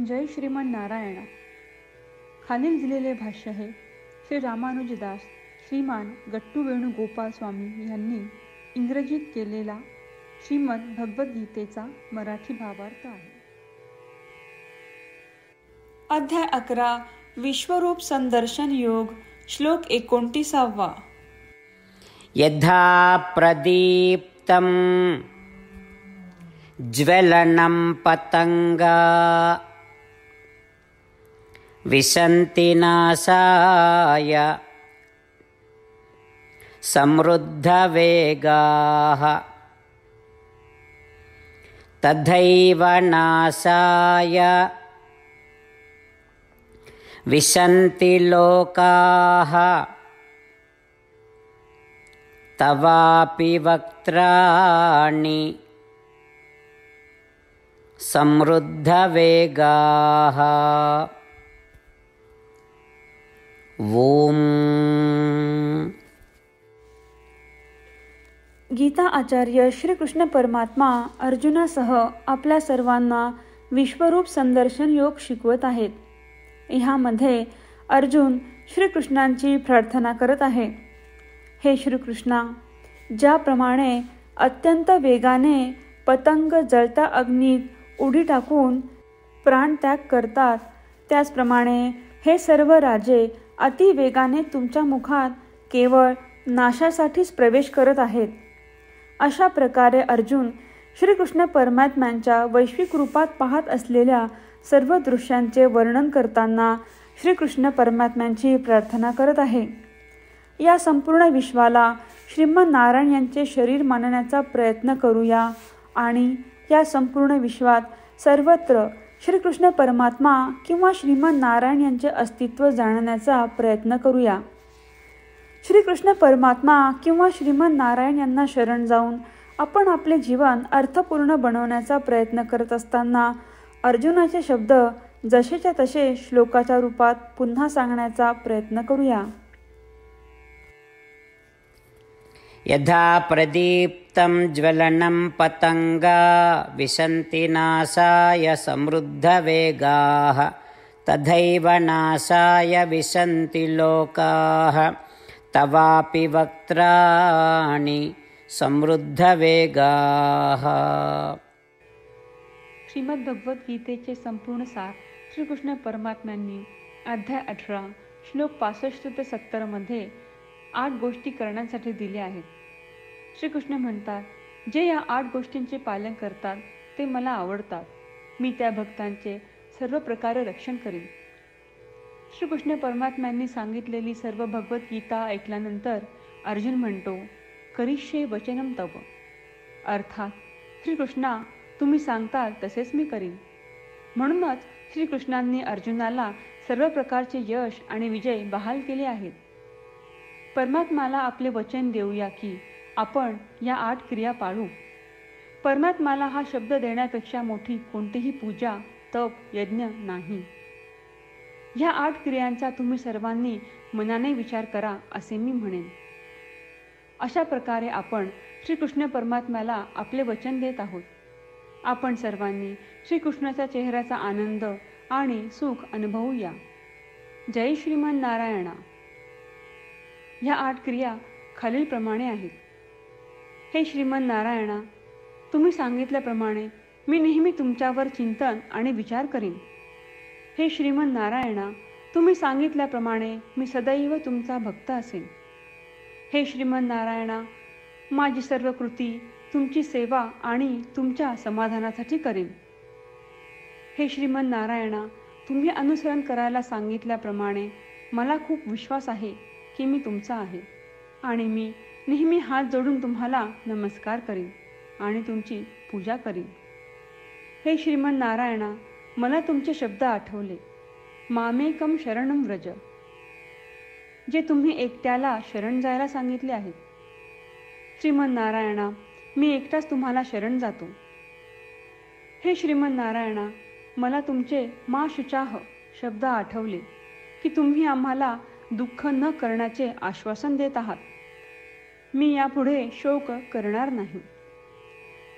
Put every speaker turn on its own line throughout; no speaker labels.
जय श्रीमन नारायण. खालील दिलेले भाष्य हे श्री रामानुजदास श्रीमान गट्टू वेणुगोपाल स्वामी यांनी इंग्रजीत केलेला श्रीमद भगवद्गीतेचा मराठी भावार्थ आहे. अध्याय 11 विश्वरूप संदर्शन योग. श्लोक 29.
यथा प्रदीप्तं ज्वलनं पतंगा विशन्ति नाशाय समृद्धवेगाः तथैव नाशाय विशन्ति लोकाः तवापि वक्त्राणि समृद्धवेगाः. ओम.
गीता आचार्य श्रीकृष्ण परमात्मा अर्जुनासह आपल्या सर्वांना विश्वरूप संदर्शन योग शिकवत आहेत. ह्यामध्ये अर्जुन श्रीकृष्णांची प्रार्थना करत आहे. हे श्रीकृष्णा, ज्याप्रमाणे अत्यंत वेगाने पतंग जळता अग्नीत उडी टाकून प्राणत्याग करतात, त्याचप्रमाणे हे सर्व राजे अतिवेगाने तुमच्या मुखात केवळ नाशासाठीच प्रवेश करत आहेत. अशा प्रकारे अर्जुन श्रीकृष्ण परमात्म्यांच्या वैश्विक रूपात पाहत असलेल्या सर्व दृश्यांचे वर्णन करताना श्रीकृष्ण परमात्म्यांची प्रार्थना करत आहे. या संपूर्ण विश्वाला श्रीमन नारायण यांचे शरीर मानण्याचा प्रयत्न करूया आणि या संपूर्ण विश्वात सर्वत्र श्रीकृष्ण परमात्मा किंवा श्रीमन नारायण यांचे अस्तित्व जाणण्याचा प्रयत्न करूया. श्रीकृष्ण परमात्मा किंवा श्रीमन नारायण यांना शरण जाऊन आपण आपले जीवन अर्थपूर्ण बनवण्याचा प्रयत्न करत असताना अर्जुनाचे शब्द जसेच्या तसे श्लोकाच्या रूपात पुन्हा सांगण्याचा प्रयत्न करूया.
यथा प्रदीप्तं ज्वलनं पतंगा विशन्ति नाशाय समृद्धवेगाः तथैव नाशाय विशन्ति लोकाः तवापि वक्त्राणि समृद्धवेगाः.
श्रीमद भगवद्गीतेचे संपूर्ण सार श्रीकृष्ण परमात्म्यांनी अध्याय 18 श्लोक 65 ते 70 मध्ये 8 गोष्टी करण्यासाठी दिल्या आहेत. श्रीकृष्ण म्हणतात, जे या 8 गोष्टींचे पालन करतात ते मला आवडतात. मी त्या भक्तांचे सर्व प्रकारे रक्षण करीन. श्रीकृष्ण परमात्म्यांनी सांगितलेली सर्व भगवद्गीता ऐकल्यानंतर अर्जुन म्हणतो, करिष्ये वचनं तव. अर्थात श्रीकृष्णा, तुम्ही सांगताल तसेच मी करीन. म्हणूनच श्रीकृष्णांनी अर्जुनाला सर्व प्रकारचे यश आणि विजय बहाल केले आहेत. परमात्म्याला आपले वचन देऊया की आपण या 8 क्रिया पाळू. परमात्म्याला हा शब्द देण्यापेक्षा मोठी कोणतीही पूजा, तप, यज्ञ नाही. ह्या 8 क्रियांचा तुम्ही सर्वांनी मनाने विचार करा असे मी म्हणेन. अशा प्रकारे आपण श्रीकृष्ण परमात्म्याला आपले वचन देत आहोत. आपण सर्वांनी श्रीकृष्णाच्या चेहऱ्याचा आनंद आणि सुख अनुभवूया. जय श्रीमन नारायणा. ह्या 8 क्रिया खालीलप्रमाणे आहेत. हे श्रीमन नारायणा, तुम्ही सांगितल्याप्रमाणे मी नेहमी तुमच्यावर चिंतन आणि विचार करीन. हे श्रीमन नारायणा, तुम्ही सांगितल्याप्रमाणे मी सदैव तुमचा भक्त असेन. हे श्रीमन नारायणा, माझी सर्व कृती तुमची सेवा आणि तुमच्या समाधानासाठी करीन. हे श्रीमन नारायणा, तुम्ही अनुसरण करायला सांगितल्याप्रमाणे मला खूप विश्वास आहे की मी तुमचा आहे आणि मी नेहमी हात जोडून तुम्हाला नमस्कार करीन आणि तुमची पूजा करीन. हे श्रीमन नारायणा, मला तुमचे शब्द आठवले. मामेकम शरणम व्रज, जे तुम्ही एकट्याला शरण जायला सांगितले आहेत. श्रीमन नारायणा, मी एकटाच तुम्हाला शरण जातो. हे श्रीमन नारायणा, मला तुमचे मा शुचाह शब्द आठवले की तुम्ही आम्हाला दुःख न करण्याचे आश्वासन देत आहात. मी यापुढे शोक करणार नाही.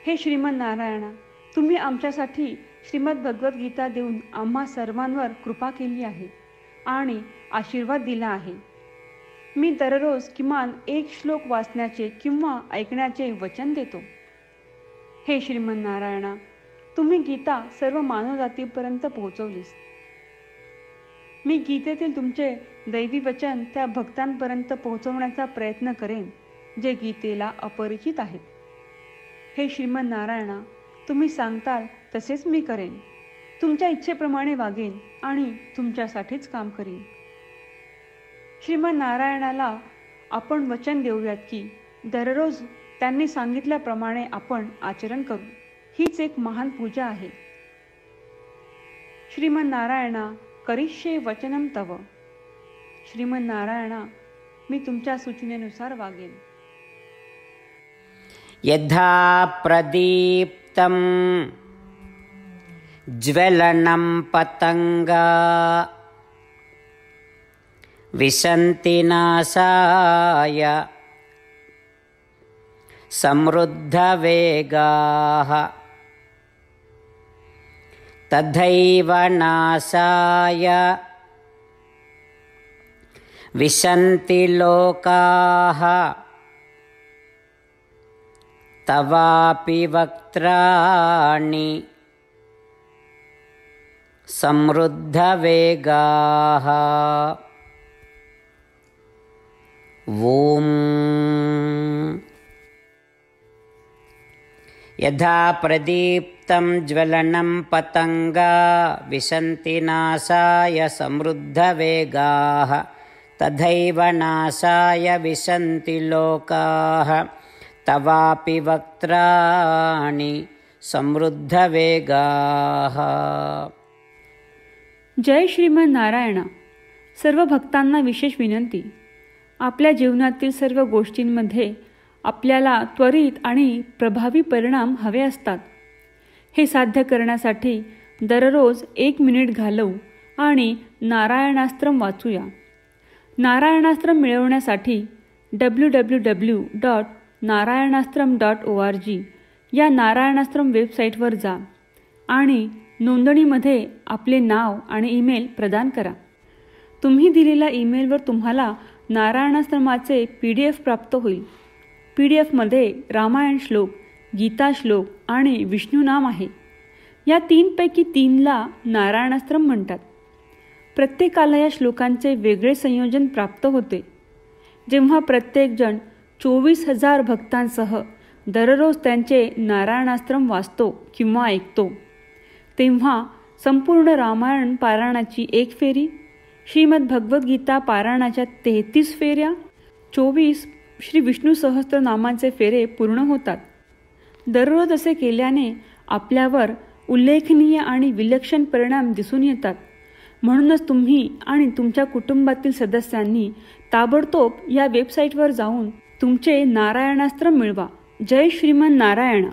हे श्रीमन नारायणा, तुम्ही आमच्यासाठी श्रीमद भगवद्गीता देऊन आम्हा सर्वांवर कृपा केली आहे आणि आशीर्वाद दिला आहे. मी दररोज किमान एक श्लोक वाचण्याचे किंवा ऐकण्याचे वचन देतो. हे श्रीमन नारायणा, तुम्ही गीता सर्व मानवजातीपर्यंत पोहोचवलीस. मी गीतेतील तुमचे दैवी वचन त्या भक्तांपर्यंत पोहोचवण्याचा प्रयत्न करेन जे गीतेला अपरिचित आहेत. हे श्रीमन नारायणा, तुम्ही सांगताल तसेच मी करेन. तुमच्या इच्छेप्रमाणे वागेन आणि तुमच्यासाठीच काम करीन. श्रीमन नारायणाला आपण वचन देऊयात की दररोज त्यांनी सांगितल्याप्रमाणे आपण आचरण करू. हीच एक महान पूजा आहे. श्रीमन नारायणा, करिष्ये वचनम तव. श्रीमन नारायणा, मी तुमच्या सूचनेनुसार वागेन.
यथा प्रदीप्तं ज्वलनं पतंगा विशन्ति नाशाय समृद्धवेगाः तथैव नाशाय विशन्ति लोकाः तवापि वक्त्राणि समृद्धवेगाः. ओम. यथा प्रदीप्तं ज्वलनं पतंगा विशन्ति नाशाय समृद्धवेगाः तथैव नाशाय विशन्ति लोकाः तवापि वक्त्राणि समृद्धवेगाः.
जय श्रीमन नारायणा. सर्व भक्तांना विशेष विनंती. आपल्या जीवनातील सर्व गोष्टींमध्ये आपल्याला त्वरित आणि प्रभावी परिणाम हवे असतात. हे साध्य करण्यासाठी दररोज 1 मिनिट घालवू आणि नारायणास्त्रम वाचूया. नारायणास्त्रम मिळवण्यासाठी www.narayanaastram.org या नारायणास्त्रम वेबसाईटवर जा आणि नोंदणीमध्ये आपले नाव आणि ईमेल प्रदान करा. तुम्ही दिलेल्या ईमेलवर तुम्हाला नारायणाश्रमाचे PDF प्राप्त होईल. PDFमध्ये रामायण श्लोक, गीता श्लोक आणि विष्णू नाम आहे. या 3पैकी 3ला नारायणाश्रम म्हणतात. प्रत्येकाला या श्लोकांचे वेगळे संयोजन प्राप्त होते. जेव्हा प्रत्येकजण 24,000 भक्तांसह दररोज त्यांचे नारायणाश्रम वाचतो किंवा ऐकतो, तेव्हा संपूर्ण रामायण पारायणाची 1 फेरी, श्रीमद भगवद्गीता पारायणाच्या 33 फेऱ्या, 24 श्री विष्णू सहस्त्रनामांचे फेरे पूर्ण होतात. दररोज असे केल्याने आपल्यावर उल्लेखनीय आणि विलक्षण परिणाम दिसून येतात. म्हणूनच तुम्ही आणि तुमच्या कुटुंबातील सदस्यांनी ताबडतोब या वेबसाईटवर जाऊन तुमचे नारायणास्त्र मिळवा. जय श्रीमन नारायणा.